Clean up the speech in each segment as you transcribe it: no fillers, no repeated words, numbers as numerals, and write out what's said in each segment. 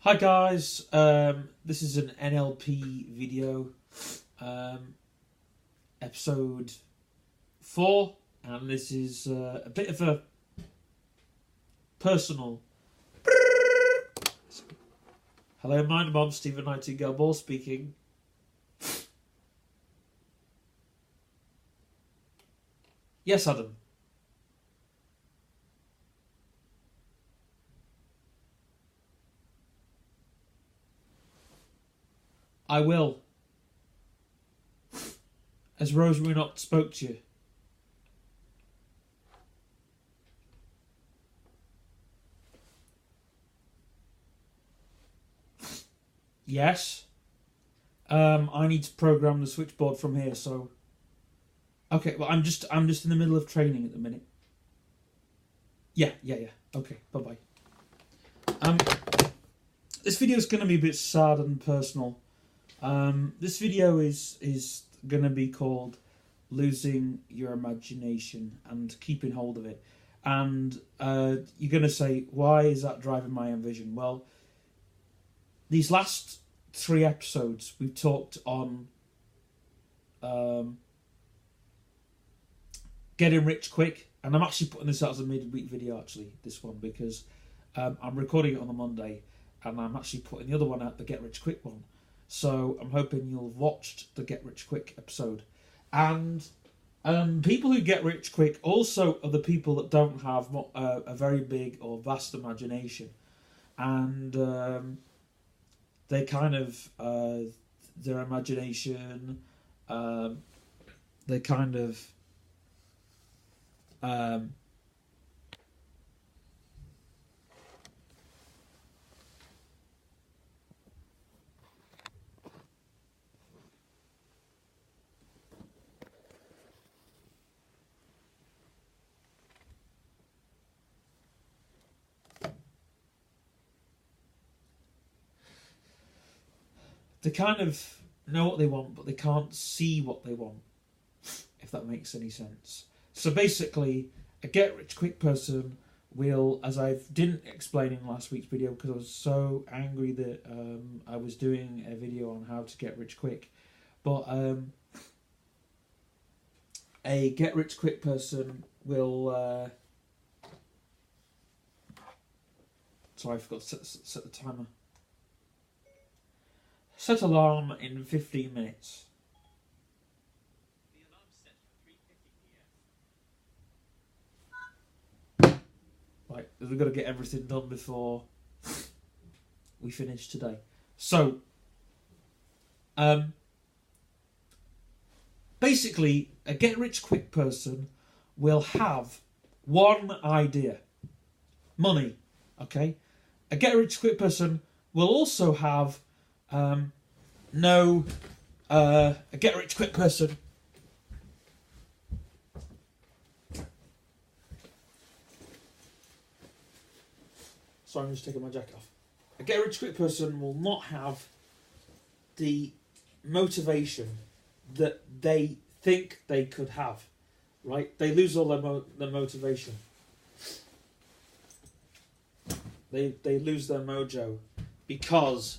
Hi guys, this is an NLP video, episode 4, and this is a bit of a personal. Hello, my mom, Stephen Nightingale Ball speaking. Yes, Adam. I will. Has Rosemary not spoke to you? Yes. I need to program the switchboard from here, so. Okay, well, I'm just in the middle of training at the minute. Yeah. Okay, bye. This video is going to be a bit sad and personal. This video is going to be called Losing Your Imagination and Keeping Hold of It. And you're going to say, why is that driving my ambition? Well, these last 3 episodes we've talked on getting rich quick. And I'm actually putting this out as a midweek video, actually, this one, because I'm recording it on a Monday and I'm actually putting the other one out, the Get Rich Quick one. So I'm hoping you'll have watched the Get Rich Quick episode. And people who get rich quick also are the people that don't have a very big or vast imagination. And they kind of, their imagination, they kind of, they kind of know what they want, but they can't see what they want, if that makes any sense. So basically, a get-rich-quick person will, as I didn't explain in last week's video because I was so angry that I was doing a video on how to get rich quick, but a get-rich-quick person will... Sorry, I forgot to set the timer. Set alarm in 15 minutes. The alarm set for 3:50 p.m. Right, we've got to get everything done before we finish today. So, basically, a get-rich-quick person will have one idea. Money, okay? A get-rich-quick person will also have... a get-rich-quick person sorry, I'm just taking my jacket off. A get-rich-quick person will not have the motivation that they think they could have, right? They lose all their motivation. They lose their mojo because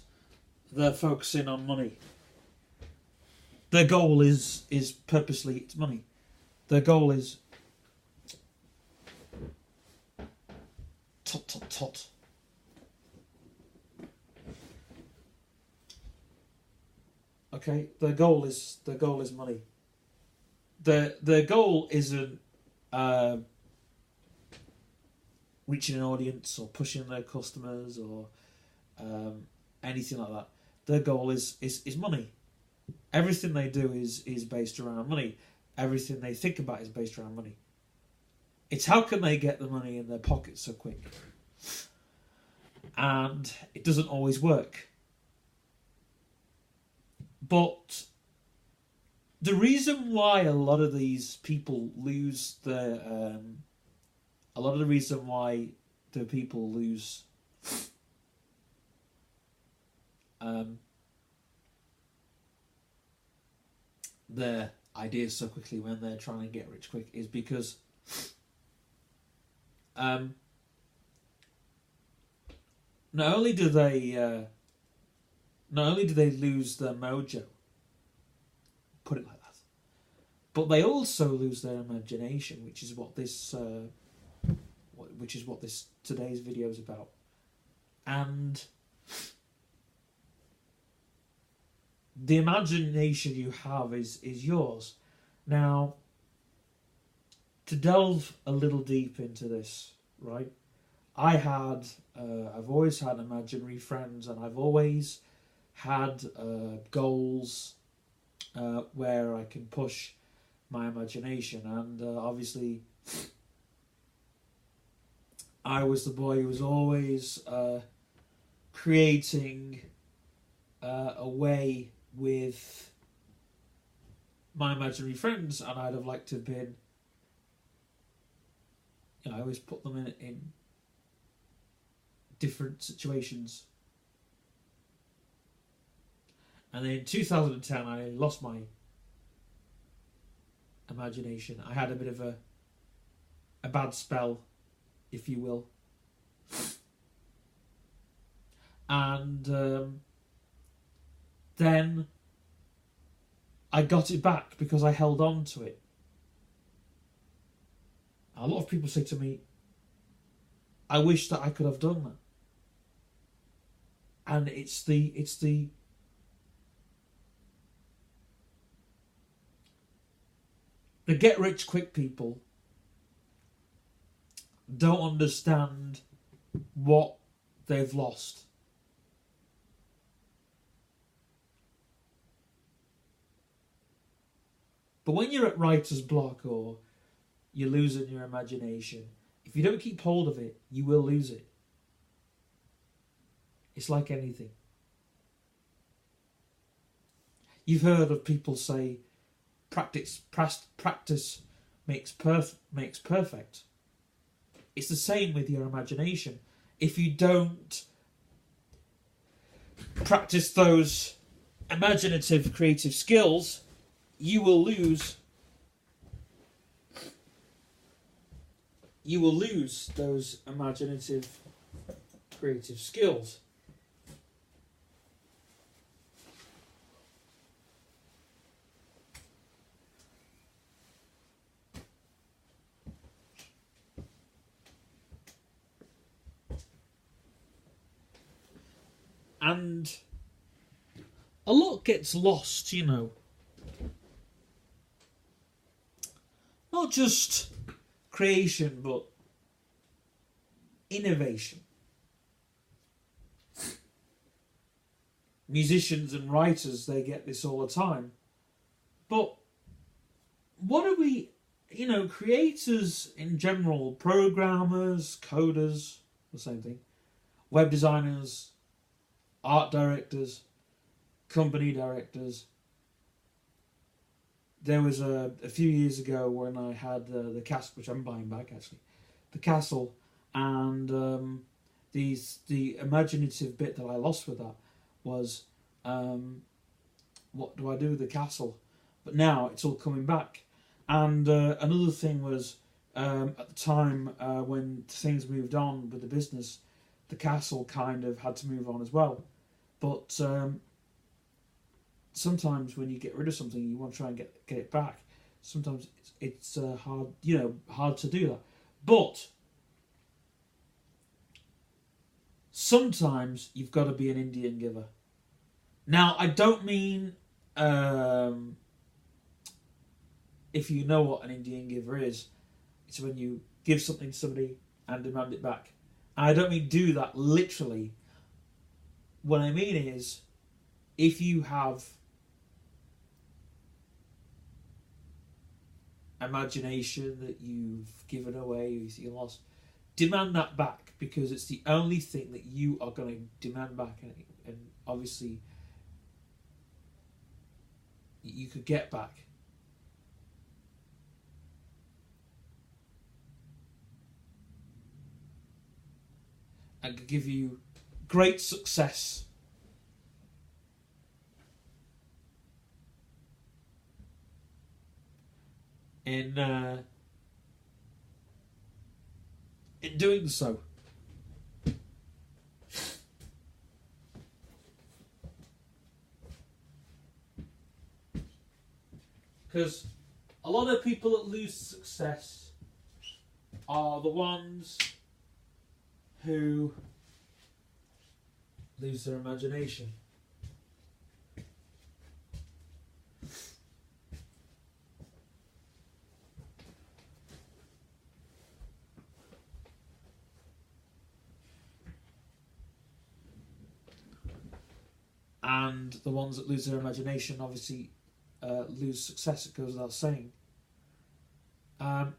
they're focusing on money. Their goal is purposely it's money. Their goal is tot. Okay, their goal is money. Their goal isn't reaching an audience or pushing their customers or anything like that. Their goal is money. Everything they do is based around money. Everything they think about is based around money. It's how can they get the money in their pocket so quick? And it doesn't always work. But the reason why a lot of these people lose their... a lot of the reason why the people lose... their ideas so quickly when they're trying to get rich quick is because not only do they lose their mojo, put it like that, but they also lose their imagination, which is what this today's video is about. And the imagination you have is yours. Now, to delve a little deep into this, right? I've always had imaginary friends, and I've always had goals where I can push my imagination. And obviously, I was the boy who was always creating a way with my imaginary friends, and I'd have liked to have been. I always put them in different situations. And then in 2010, I lost my imagination. I had a bit of a bad spell, if you will. And then I got it back because I held on to it. A lot of people say to me, I wish that I could have done that. And it's the get rich quick people don't understand what they've lost. But when you're at writer's block or you're losing your imagination, if you don't keep hold of it, you will lose it. It's like anything. You've heard of people say, practice makes perfect. It's the same with your imagination. If you don't practice those imaginative, creative skills, you will lose. You will lose those imaginative, creative skills. And a lot gets lost, you know. Not just creation, but innovation. Musicians and writers, they get this all the time. But what are we, creators in general, programmers, coders, the same thing, web designers, art directors, company directors. There was a few years ago when I had the castle, which I'm buying back actually, the castle, and the imaginative bit that I lost with that was, what do I do with the castle? But now it's all coming back. And another thing was, at the time when things moved on with the business, the castle kind of had to move on as well. But sometimes when you get rid of something, you want to try and get it back. Sometimes it's hard to do that. But sometimes you've got to be an Indian giver. Now, I don't mean if you know what an Indian giver is, it's when you give something to somebody and demand it back. And I don't mean do that literally. What I mean is, if you have imagination that you've given away, you lost, demand that back, because it's the only thing that you are going to demand back, and obviously you could get back. And could give you great success. In doing so. Because a lot of people that lose success are the ones who lose their imagination. And the ones that lose their imagination obviously lose success, it goes without saying. But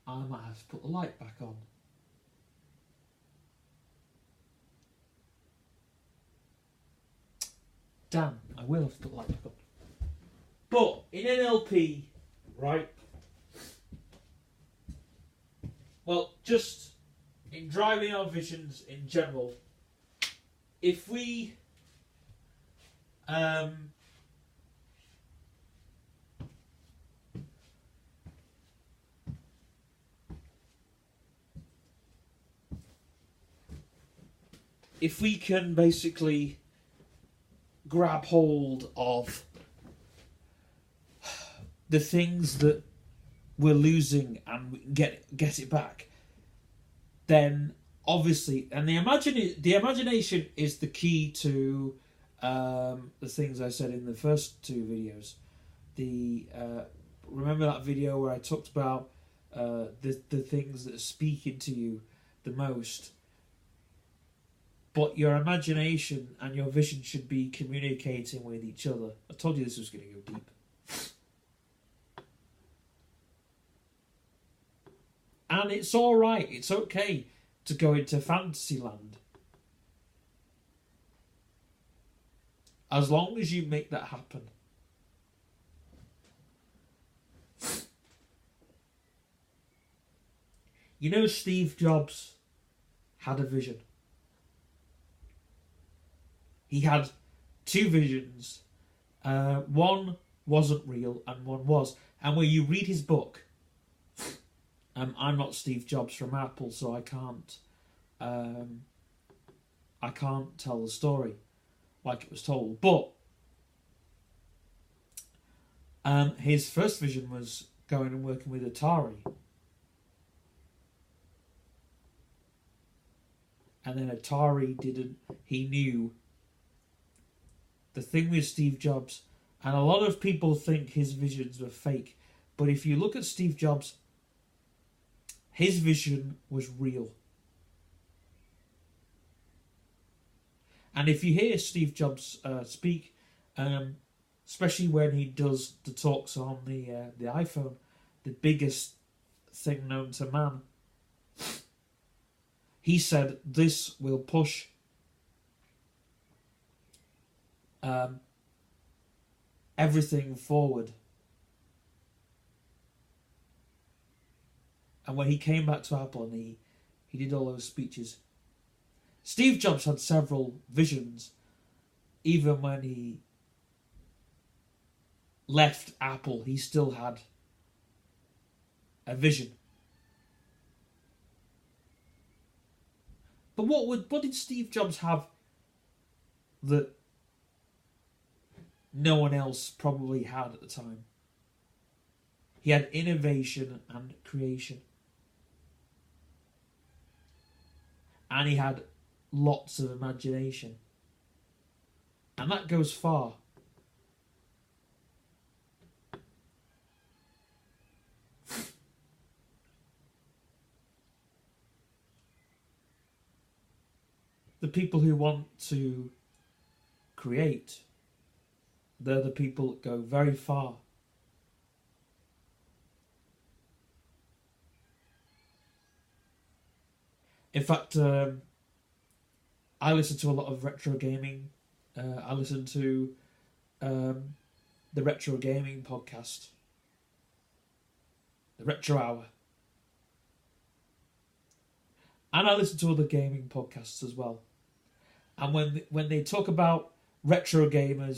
I might have to put the light back on. Damn, I will have to put the light back on. But in NLP, right? Well, just in driving our visions in general, if we can basically grab hold of the things that we're losing and get it back, then obviously, and the imagination is the key to the things I said in the first two videos. Remember that video where I talked about the things that are speaking to you the most? But your imagination and your vision should be communicating with each other. I told you this was going to go deep. And it's alright, it's okay to go into Fantasyland. As long as you make that happen. You know, Steve Jobs had a vision. He had two visions. One wasn't real and one was. And when you read his book, I'm not Steve Jobs from Apple, so I can't tell the story like it was told. But his first vision was going and working with Atari. And then Atari didn't. He knew the thing with Steve Jobs, and a lot of people think his visions were fake. But if you look at Steve Jobs, his vision was real. And if you hear Steve Jobs speak, especially when he does the talks on the iPhone, the biggest thing known to man, he said this will push everything forward. And when he came back to Apple and he did all those speeches, Steve Jobs had several visions. Even when he left Apple, he still had a vision. But what did Steve Jobs have that no one else probably had at the time? He had innovation and creation. And he had lots of imagination. And that goes far. The people who want to create, they're the people that go very far. In fact, I listen to a lot of retro gaming. I listen to the Retro Gaming podcast, the Retro Hour. And I listen to other gaming podcasts as well. And when they talk about retro gamers